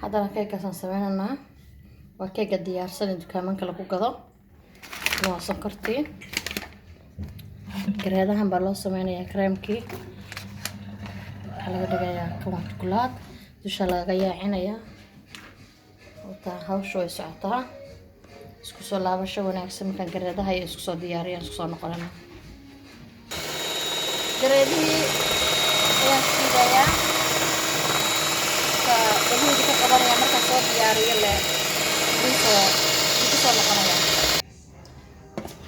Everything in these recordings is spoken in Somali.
haddana keegkaasaan sameynaynaa. waa keega diyaarsan ee dukaamanka lagu gado. waa sonkortii. gareedahan baa loo sameynayaa kareemkii. waxaa laga dhigayaa kawan kulaad dusha laga yaacinayaa. wata hawsha way socotaa. isku soo laabasho wanaagsan markaan gareedaha iyo isku soo diyaariyaan isku soo noqonana. gareedihii ayaan shiidayaa. dabuudi ka qabanaya markaan soo diyaariyo le isku soo noqonaya.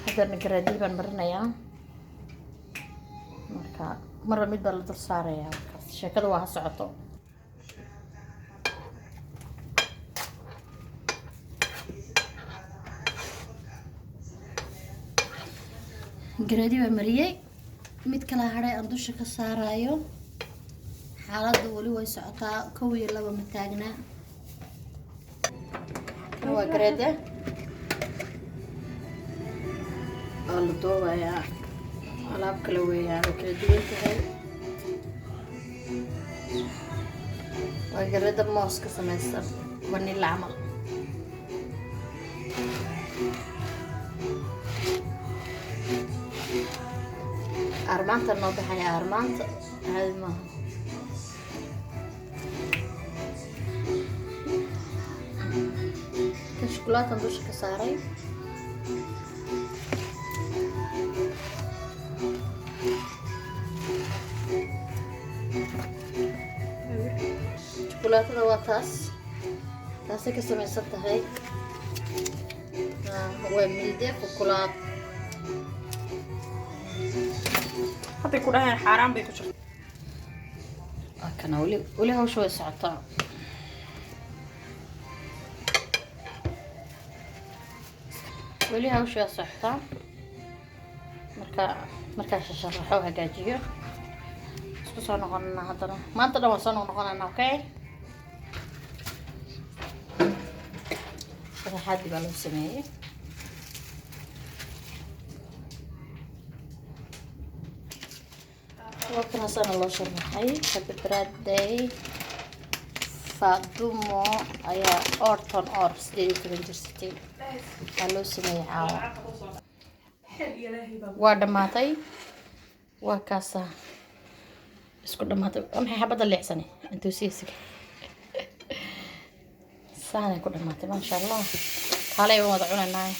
haddana gareedihii baan marinayaa. marka marna mid baa la dul saarayaa. markaas sheekada waa ha socoto. gareedii baa mariyay. mid kala hadhay aan dusha ka saarayo. xaaladdu wali way socotaa. 1 iyo 2 ma taagna. waa gareede oo la doobayaa. alaab kale weeyaan oo kala duwan tahay. waa gareeda moos ka samaysan vanilla camal. armaanta noo baxaya. armaanta caadi maaha. kan shukulaataan dusha ka saaray. shukulaatada waa taas. taasay ka samaysan tahay. waa milde shukulaato. hadday ku dhahaan xaaraan bay ku jirtaa. kana weli hawsha way socotaa. weli hawsha way socotaa. markaa sharaxo hagaajiyo isku soo noqonana. haddana maanta dhan waan soo noqonana. okay sharaxaadii baa loo sameeyey. وكنا صار الله شرحي. happy birthday فاطمة أيا أورتون أورس دي ترنجستي. قالوا سمي عاو. ودماتي وكاسة. اسكت دماتي. أنا حابة اللي حسني. أنتو سيسك. سانة كل دماتي ما شاء الله. هلا يوم وضعونا الناي.